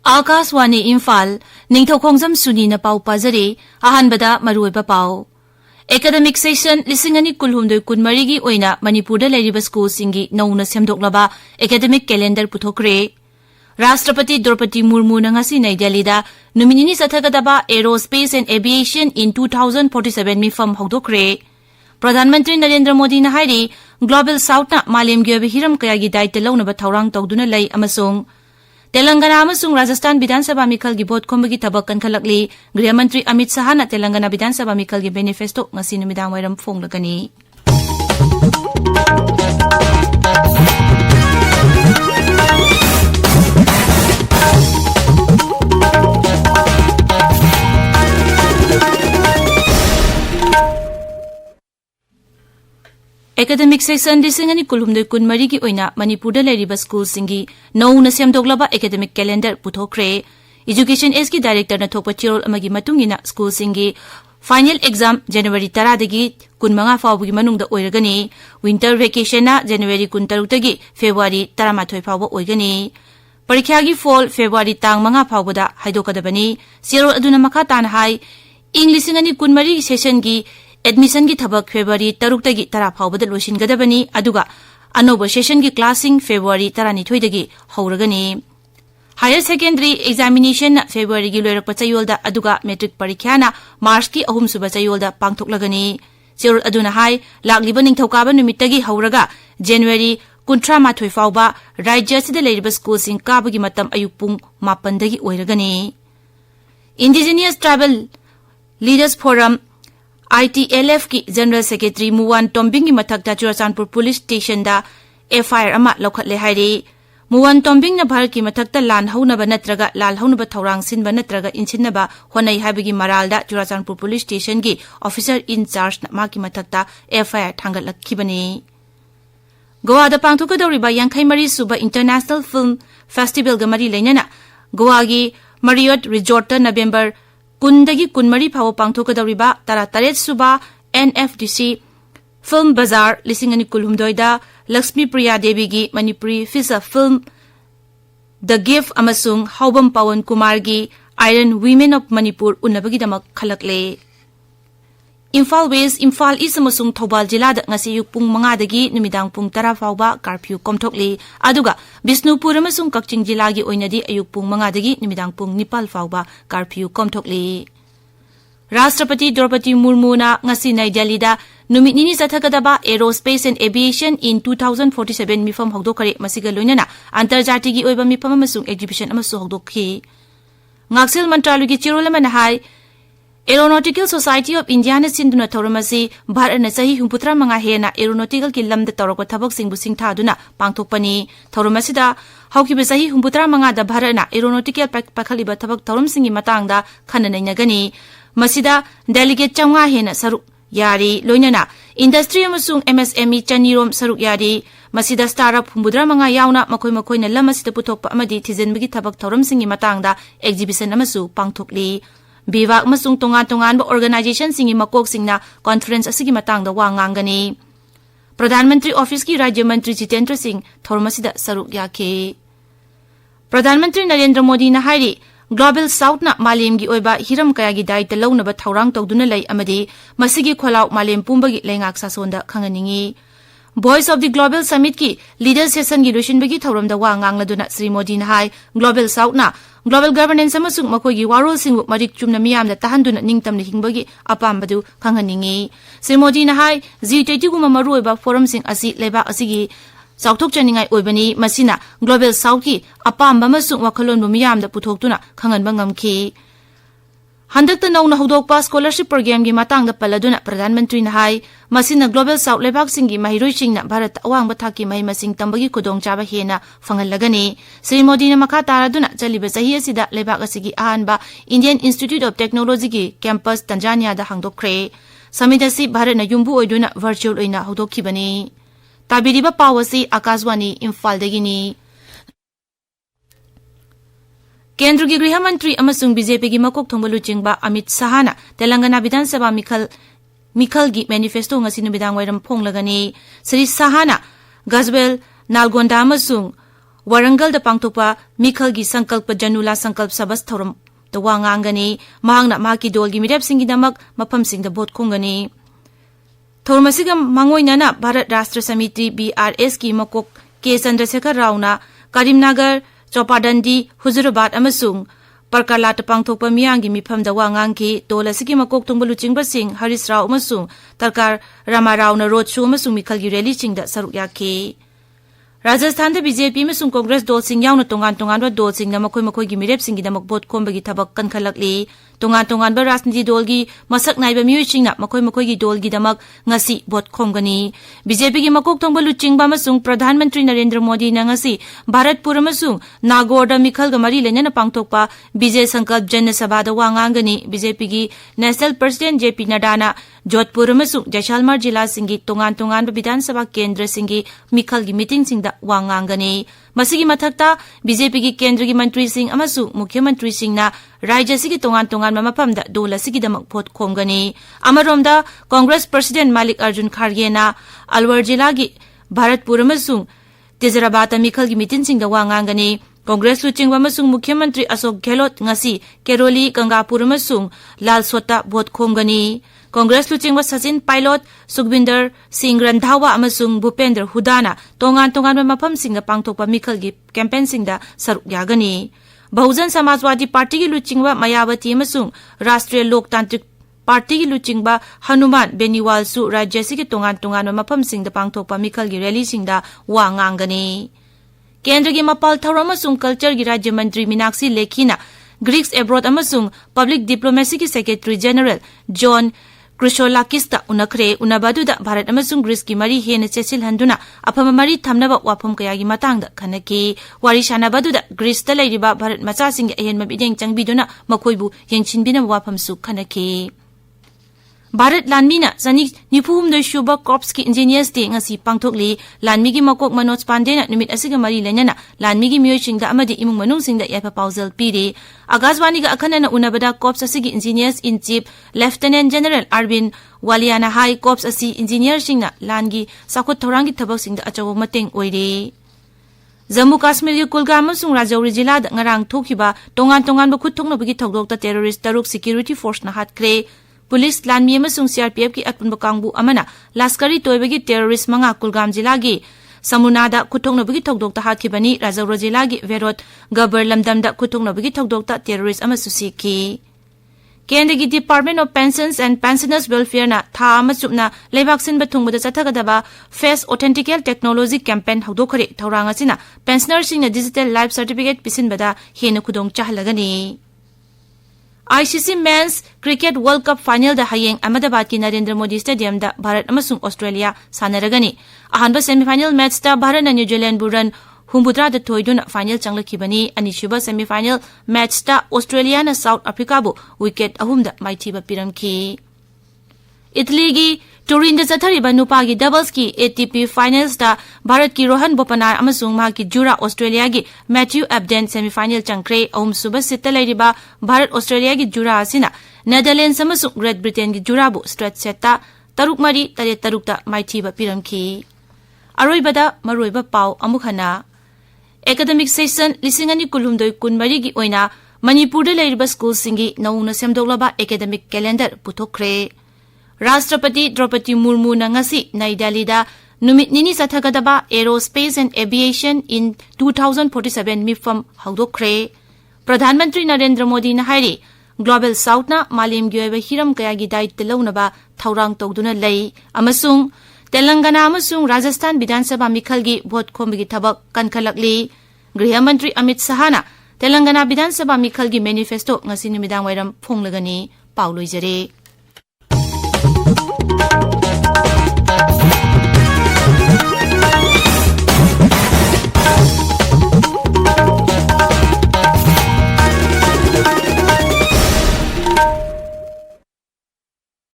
Akaswani Imphal Ningthoukhongjam Suni na pau pazari ahanbada maruiba pau Academic Session Lisingani Kulhumdoi Kunmarigi oina Manipurda lairiba school singi nauna semdoklaba academic calendar puthokre Rashtrapati Draupadi Murmu na ngasi Nai Delhi-da numinini sathagadaba Aerospace and Aviation in 2047 mifam hawdokre Pradhan Mantri Narendra Modi na hairi Global South na malemgi oiba hiram kayagi daitya launaba thaurang tawduna lai amasung Telangana amasung Rajasthan Vidhan Sabha Mikal gi vote khombagi thabak kankalakli Griha Mantri Amit Shah na Telangana Vidhan Sabha Mikal gi manifesto ngasi numidang wairam fonglagani Academic Session Lisingani Kulhumdoi Kunmarigi oina Manipurda lairiba school singi nauna semdoklaba academic calendar puthokre Education S ki director na thokpa chirol amagi matungina school singi final exam January 10 dagi 15 fawbagi manungda oiragani winter vacation na January 16 dagi February 18 fawba oigani parikha gi fall February tang 5 fawbada haidokadabani chirol aduna makha tan hai English ngani kunmari session gi Admission gi thabak February 6 dagi 10 fawbada losin gadabani aduga anoba session gi classing February 12 dagi hauragani Higher Secondary Examination na February gi loirakpa chayolda aduga Metric Parikha na March ki 3 suba chayolda pangthoklagani chirul aduna hai lagliba ningthaukaba numittagi hauraga January 18 fawba rajya sida leiriba school sing kabagi matam ayuk pung 9 dagi oiragani Indigenous Tribal Leaders Forum ITLF ki General Secretary Muwan Tombing ki mathakta Churachandpur Police Station da FIR ama lokhatle hairi Muwan Tombing na Bharat ki mathakta lan haunaba natraga lal haunaba thaurang sinba natraga inchinaba honai habigi maralda Churachandpur Police Station ki officer in charge na ma ki mathakta FIR thangatlakibani Goa da pangthokadoriba 53 suba International Film Festival ga mari leinana Goa gi Marriott Resort November Kundagi Kunmari Phawa pangthokadoriba 18 suba NFDC Film Bazaar Lisingani Kulhumdoida Lakshmi Priya Devi gi Manipuri Feature Film The Gift amasung Haubam Pawan Kumar gi Iron Women of Manipur unabagi damak khalakle Imphal West Imphal East amasung Thobal Jilla da ngasi yuk pung 5 dagi numidang pung 10 fawba curfew komthokli aduga Bisnupur amasung Kakching Jilla gi oinadi ayuk pung 5 dagi numidang pung 9 fawba curfew komthokli Rashtrapati Draupadi Murmu na ngasi Nai Delhi-da numitnini sathagadaba Aerospace and Aviation in 2047 mifam hawdokare masiga loinana antarjati gi oiba mifam amasung exhibition amasu hawdokhi Ngaksel Mantralu gi chirolama na hai Aeronautical Society of India na sinduna thauramasi Bharat na sahi 65 hena aeronautical ki lamda tawrakpa thabak singbu singthaduna pangthokpani thauramasida haukiba sahi 65 da Bharat na aeronautical pakhaliba thabak thauram singi matangda khananainagani masida delegate changwa hena saruk yari loinana industry amasung MSME chanirom saruk yari masida startup 65 yauna makoi na lamasida puthokpa amadi thijenbagi thabak thauram singi matangda exhibition amasu pangthokli Bivak masung tongan ba organization singi makok singna conference asigi matangda wa ngangani Pradhan Mantri Office ki Rajya Mantri Geetchandra Singh thormasida saruk yakhe Pradhan Mantri Narendra Modi na hairi Global South na malem gi oiba hiram kaya gi daita launaba thaurang tawduna lai amadi masigi kholau malem pumbagi lengak sasonda khanganingi Voice of the Global Summit ki leader session gi losinbagi thauramda wa ngangladuna Sri Modi na hai Global South na Global Governance amasung makoigi warol singbu marik chumna miyamda tahanduna ningtamna hingbagi apambadu khanganingi Sri Modi na hai G20 guma maruiba forum sing asi leba asigi Sauthok chaningai oibani masina Global South ki apamba amasung wakhalonbu miyamda puthoktuna khanganba ngamkhi Handakta nauna hudokpa scholarship program gi matangda paladuna Pradhan Mantri na hai masina Global South lebak singi mahiroi singna Bharat awang bathaki mai masing tambagi kudong chaba hena fangalagani Sri Modi na makha taraduna chaliba sahi asida lebak asigi ahanba Indian Institute of Technology gi campus Tanzania da hangdokre samidasi Bharat na yumbu oiduna virtual oina hudokhibani tabiriba pawasi Akaswani Imphal dagini Kendra gi Griha Mantri amasung BJP gi makok thongba luchingba Amit Shah na Telangana Vidhan Sabha Mikal gi manifesto ngasi numidang wairam phongshlagani Sri Shah na Gazwel Nalgonda amasung Warangal da pangtokpa Mikhalgi Sankalpa Janula Sankalp Sabas Thoram da wangangani mahangna maki dolgi mirep singidamak mapam singda bot khongani. Thormasiga mangoinana Bharat Rashtra Samiti BRS ki makok Geetchandra Rauna Karimnagar Chopadandi Huzurabad amasung Parkala pangthokpa miyangi mifamda wangangki tolasigi makok tungbalu chingba sing Haris Rao amasung Tarkar Ramarao na road show amasung Mikhalgi rally chingda saruk yaki. Rajasthan da BJP amasung Congress dol sing yauna tongan ba dol sing na makoi gi mirep singi damak bot khombagi thabak kankhalakli tongan ba rajniti dolgi masak naiba miyu chingna makoi gi dolgi damak ngasi bot khomgani. BJP gi makok tongbalu chingba amasung Pradhan Mantri Narendra Modi na ngasi Bharatpur amasung Nagorda Mikhalga mari lenana pangthokpa Bijay Sankalp Jan Sabha da wangangani. BJP gi National President JP Nadda na Jodhpur amasung Jaisalmer jila singi tongan ba Vidhan Sabha Kendra singi Mikhalgi meeting singda wangangani. Masigi mathakta BJP gi Kendra gi Mantri Singh amasung Mukhya Mantri Singh na Rajya sigi tongan mamapamda dola sigi damak bot khomgani. Amaromda Congress President Malik Arjun Kharge na Alwar jila gi Bharatpur amasung Tezarabata Mikhalgi meeting singda wangangani. Congress luchingba amasung Mukhya Mantri Ashok Gehlot ngasi Keroli Gangapur amasung Lalsota bot khomgani. Congress luchingba Sachin Pilot Sukhbinder Singh Randhawa amasung Bhupendra Hudana tongan mapam singda pangthokpa Mikhalgi campaign singda saruk yagani. Bahujan Samajwadi Party ki luchingba Mayawati amasung Rashtriya Loktantrik Party ki luchingba Hanuman Beniwal su Rajya sigi tongan mapam singda pangthokpa Mikhalgi rally singda wangangani. Kendra gi Mapal Thoram amasung Culture gi Rajya Mantri Meenakshi Lekhi na Greeks Abroad amasung Public Diplomacy ki Secretary General John Krisholakista unakre unabaduda Bharat amasung Greece ki mari hena chesil handuna apama mari thamnaba wafam kayagi matangda khanaki. Wari shanabaduda Greece ta lairiba Bharat macha sing ahen mabideng changbiduna makoibu yengchinbina wafam su khanaki. Bharat Lanmi na Sanik Nipuhum da Shuba Corps ki Engineers Day ngasi pangthokli Lanmi gi makok Manoj Pandey na numit asiga mari lenyana Lanmi gi miyoy singda amadi imung manung singda yapa pausal piri. Agazwani ga akhana na unabada Corps asigi Engineers in Chief Lieutenant General Arvind Waliana High Corps asi Engineer singna langi sakot thorangi thabak singda achaw mateng oire. Jammu Kashmir gi Kulgam amasung Rajouri jila da ngarang thokiba tongan ba khuthokna bagi thokdok ta terrorist taruk security force na hatkre. Police Lanmi amasung CRPF ki atpunba kangbu amana laskari toibagi terrorist manga Kulgam jila gi Samunada kuthokna bagi thokdok ta hatkibani Rajouri jila gi Verot Gabar lamdamda kuthokna bagi thokdok ta terrorist amasu siki. Kendra gi Department of Pensions and Pensioners Welfare na tha amachupna leibaksin bathungbada chathagadaba Face Authentical Technology Campaign haudokhare thaurang asina pensioners sing na digital life certificate pisinbada hena khudong chahlagani. ICC Men's Cricket World Cup Final da hayeng Ahmedabad ki Narendra Modi Stadium da Bharat amasung Australia sanaragani. Ahanba semi-final match da Bharat na New Zealand buran humbudra da thoiduna final changlakibani. Anishuba semi-final match da Australia na South Africa bu wicket ahumda maithiba piramki. Italy gi Turin da chathariba nupa gi doubles ki ATP finals da Bharat ki Rohan Bopanna amasung ma ki jura Australia gi Matthew Abden semi-final changkre ahum suba sita lairiba Bharat Australia gi jura asina Netherlands amasung Great Britain gi jura bu straight set ta taruk mari tare taruk ta maithiba piramki. Aroibada maroiba pau amukhana academic session lisingani kulumdoi kunmari gi oina Manipur da lairiba school singi nauna semdoglaba academic calendar puthokre. Rashtrapati Draupadi Murmu na ngasi Nai Delhi da numit nini sathagadaba Aerospace and Aviation in 2047 mifam haudokre. Pradhan Mantri Narendra Modi na hairi Global South na malim gi oiba hiram kaya gi daitya launaba thaurang tawduna lei amasung Telangana amasung Rajasthan Vidhan Sabha Mikhalgi vote khombagi thabak kankhalakli. Griha Mantri Amit Sahana Telangana Vidhan Sabha Mikhalgi manifesto ngasi numidang wairam phonglagani pauloijare.